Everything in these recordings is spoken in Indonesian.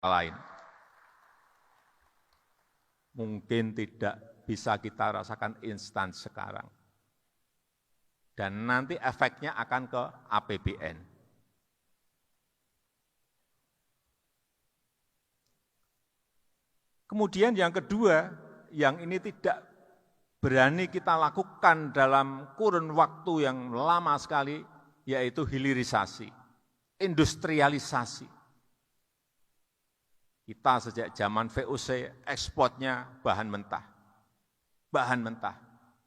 lain. Mungkin tidak bisa kita rasakan instan sekarang. Dan nanti efeknya akan ke APBN. Kemudian yang kedua, yang ini tidak berani kita lakukan dalam kurun waktu yang lama sekali, yaitu hilirisasi, industrialisasi. Kita sejak zaman VOC ekspornya bahan mentah. Bahan mentah,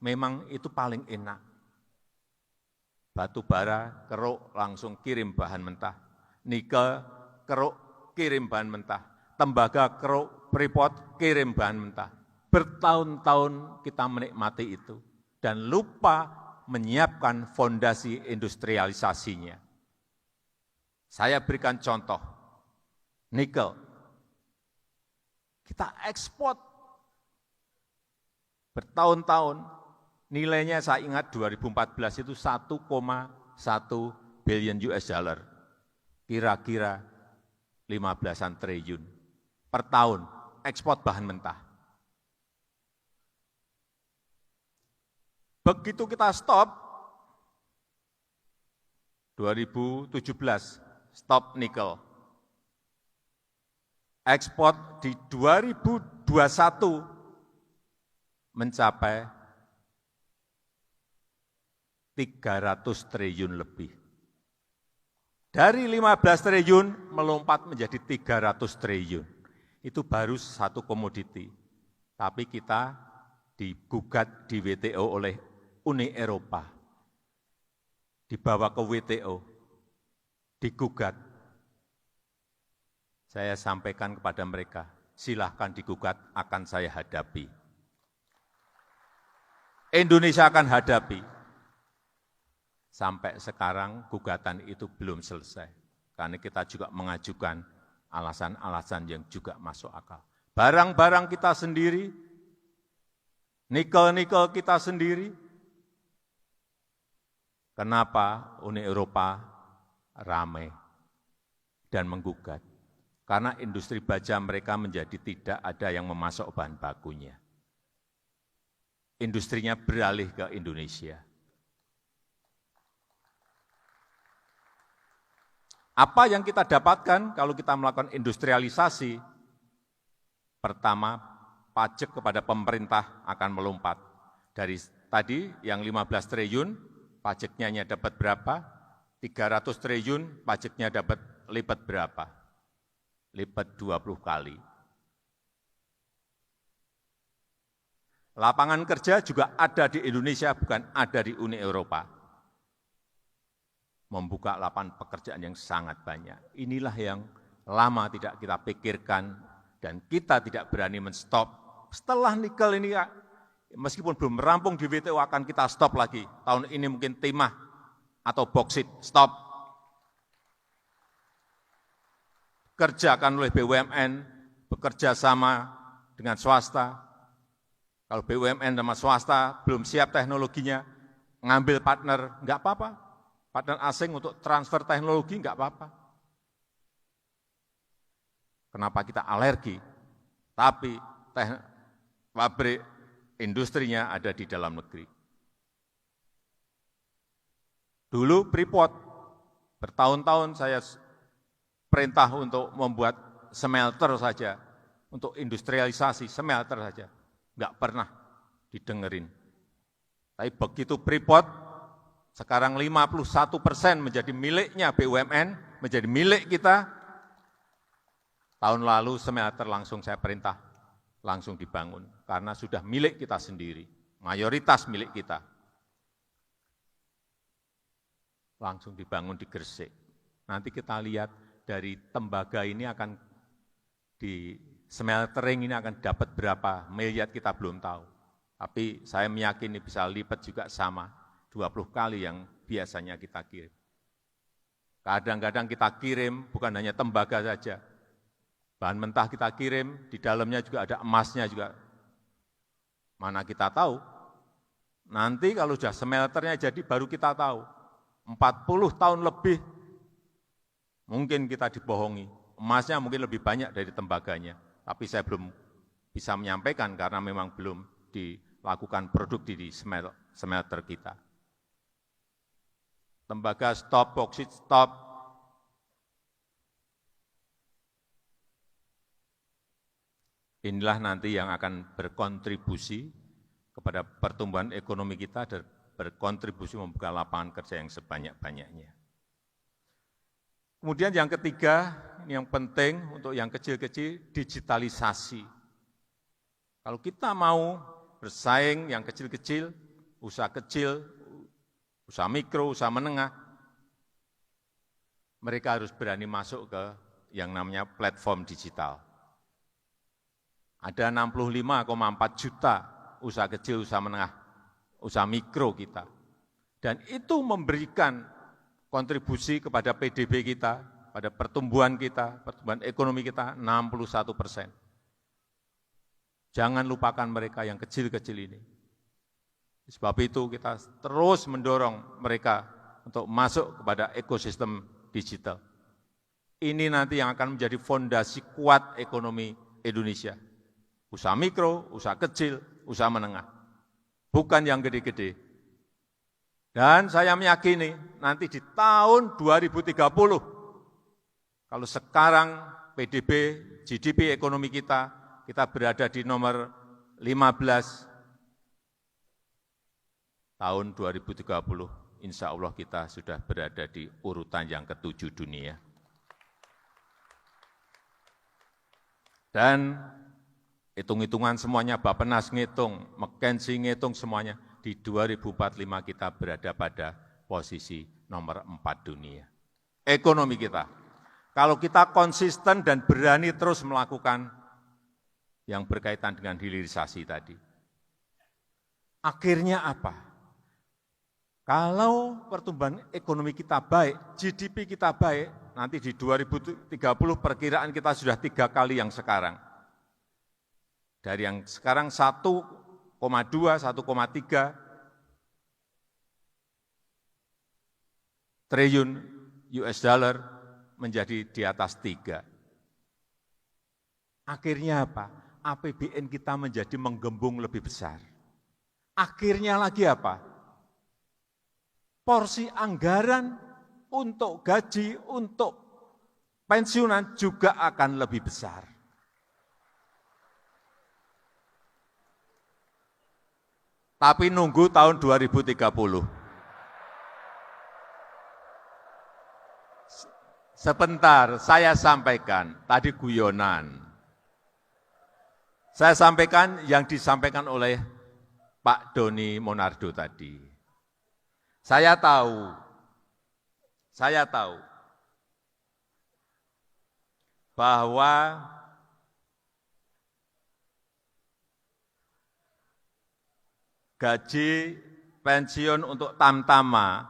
memang itu paling enak. Batu bara, keruk, langsung kirim bahan mentah. Nikel, keruk, kirim bahan mentah. Tembaga, keruk, Freeport, kirim bahan mentah. Bertahun-tahun kita menikmati itu. Dan lupa menyiapkan fondasi industrialisasinya. Saya berikan contoh, nikel. Kita ekspor bertahun-tahun, nilainya saya ingat 2014 itu 1,1 billion US dollar, kira-kira 15-an triliun per tahun ekspor bahan mentah. Begitu kita stop, 2017 stop nikel. Ekspor di 2021 mencapai 300 triliun lebih. Dari 15 triliun melompat menjadi 300 triliun. Itu baru satu komoditi. Tapi kita digugat di WTO oleh Uni Eropa. Dibawa ke WTO, digugat. Saya sampaikan kepada mereka, silahkan digugat, akan saya hadapi. Indonesia akan hadapi. Sampai sekarang gugatan itu belum selesai. Karena kita juga mengajukan alasan-alasan yang juga masuk akal. Barang-barang kita sendiri, nikel-nikel kita sendiri. Kenapa Uni Eropa ramai dan menggugat? Karena industri baja mereka menjadi tidak ada yang memasok bahan bakunya. Industrinya beralih ke Indonesia. Apa yang kita dapatkan kalau kita melakukan industrialisasi? Pertama, pajak kepada pemerintah akan melompat. Dari tadi yang 15 triliun, pajaknya hanya dapat berapa? 300 triliun, pajaknya dapat lipat berapa? Lipat 20 kali. Lapangan kerja juga ada di Indonesia, bukan ada di Uni Eropa. Membuka lapangan pekerjaan yang sangat banyak. Inilah yang lama tidak kita pikirkan dan kita tidak berani men-stop. Setelah nikel ini, meskipun belum merampung di WTO, akan kita stop lagi. Tahun ini mungkin timah atau boksit, stop. Kerjakan oleh BUMN, bekerja sama dengan swasta. Kalau BUMN sama swasta belum siap teknologinya, ngambil partner, enggak apa-apa. Partner asing untuk transfer teknologi, enggak apa-apa. Kenapa kita alergi? Tapi pabrik industrinya ada di dalam negeri. Dulu Freeport, bertahun-tahun saya perintah untuk membuat smelter saja, untuk industrialisasi smelter saja. Enggak pernah didengerin. Tapi begitu Freeport, sekarang 51% menjadi miliknya BUMN, menjadi milik kita. Tahun lalu smelter langsung saya perintah, langsung dibangun. Karena sudah milik kita sendiri, mayoritas milik kita. Langsung dibangun di Gresik. Nanti kita lihat dari tembaga ini akan di smeltering ini akan dapat berapa miliar kita belum tahu. Tapi saya meyakini bisa lipat juga sama. 20 kali yang biasanya kita kirim. Kadang-kadang kita kirim bukan hanya tembaga saja. Bahan mentah kita kirim, di dalamnya juga ada emasnya juga. Mana kita tahu? Nanti kalau sudah smelternya jadi baru kita tahu. 40 tahun lebih mungkin kita dibohongi. emasnya mungkin lebih banyak dari tembaganya, tapi saya belum bisa menyampaikan karena memang belum dilakukan produksi di smelter kita. Tembaga stop, boksit stop. Inilah nanti yang akan berkontribusi kepada pertumbuhan ekonomi kita dan berkontribusi membuka lapangan kerja yang sebanyak-banyaknya. Kemudian yang ketiga, ini yang penting untuk yang kecil-kecil, digitalisasi. Kalau kita mau bersaing yang kecil-kecil, usaha mikro, usaha menengah, mereka harus berani masuk ke yang namanya platform digital. Ada 65,4 juta usaha kecil, usaha menengah, usaha mikro kita. Dan itu memberikan kontribusi kepada PDB kita, pada pertumbuhan kita, pertumbuhan ekonomi kita 61%. Jangan lupakan mereka yang kecil-kecil ini. Sebab itu kita terus mendorong mereka untuk masuk kepada ekosistem digital. Ini nanti yang akan menjadi fondasi kuat ekonomi Indonesia. Usaha mikro, usaha kecil, usaha menengah. Bukan yang gede-gede. Dan saya meyakini nanti di tahun 2030, kalau sekarang PDB, GDP ekonomi kita berada di nomor 15, tahun 2030, insya Allah kita sudah berada di urutan yang ke-7 dunia. Dan hitung-hitungan semuanya, Bappenas ngitung, McKinsey ngitung semuanya, di 2045 kita berada pada posisi nomor 4 dunia. Ekonomi kita, kalau kita konsisten dan berani terus melakukan yang berkaitan dengan hilirisasi tadi. Akhirnya apa? Kalau pertumbuhan ekonomi kita baik, GDP kita baik, nanti di 2030 perkiraan kita sudah 3 kali yang sekarang. Dari yang sekarang 1,2, 1,3 triliun US dollar menjadi di atas 3. Akhirnya apa? APBN kita menjadi menggembung lebih besar. Akhirnya lagi apa? Porsi anggaran untuk gaji, untuk pensiunan juga akan lebih besar. Tapi nunggu tahun 2030. Sebentar, saya sampaikan, tadi guyonan. Saya sampaikan yang disampaikan oleh Pak Doni Monardo tadi. Saya tahu bahwa gaji pensiun untuk Tamtama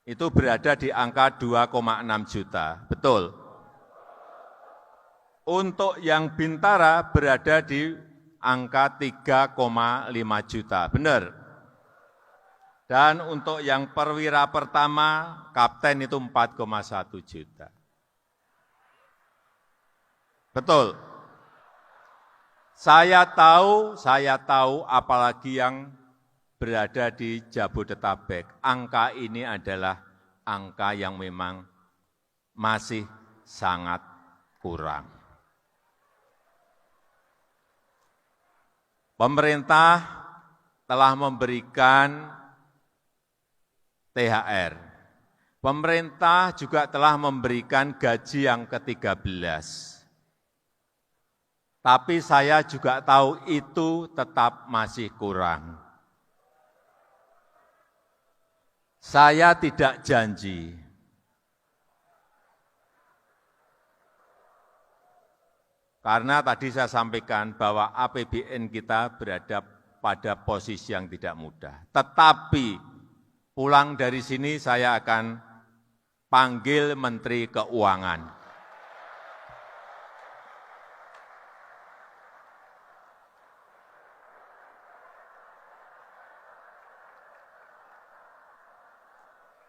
itu berada di angka 2,6 juta, betul. Untuk yang Bintara berada di angka 3,5 juta, benar. Dan untuk yang perwira pertama, kapten itu 4,1 juta. Betul. Saya tahu apalagi yang berada di Jabodetabek. Angka ini adalah angka yang memang masih sangat kurang. Pemerintah telah memberikan THR. Pemerintah juga telah memberikan gaji yang ke-13. Tapi saya juga tahu itu tetap masih kurang. Saya tidak janji. Karena tadi saya sampaikan bahwa APBN kita berada pada posisi yang tidak mudah. Tetapi pulang dari sini saya akan panggil Menteri Keuangan.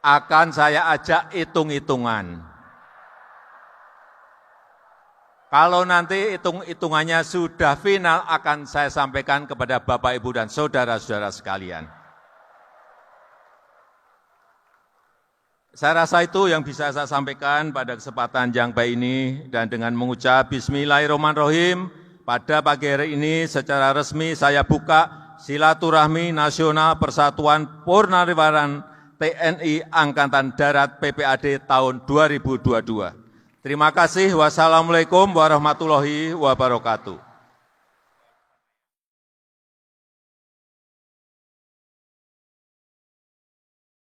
Akan saya ajak hitung-hitungan. Kalau nanti hitung-hitungannya sudah final, akan saya sampaikan kepada Bapak, Ibu, dan saudara-saudara sekalian. Saya rasa itu yang bisa saya sampaikan pada kesempatan yang baik ini, dan dengan mengucap Bismillahirrahmanirrahim, pada pagi hari ini secara resmi saya buka Silaturahmi Nasional Persatuan Purnawirawan TNI Angkatan Darat PPAD tahun 2022. Terima kasih. Wassalamualaikum warahmatullahi wabarakatuh.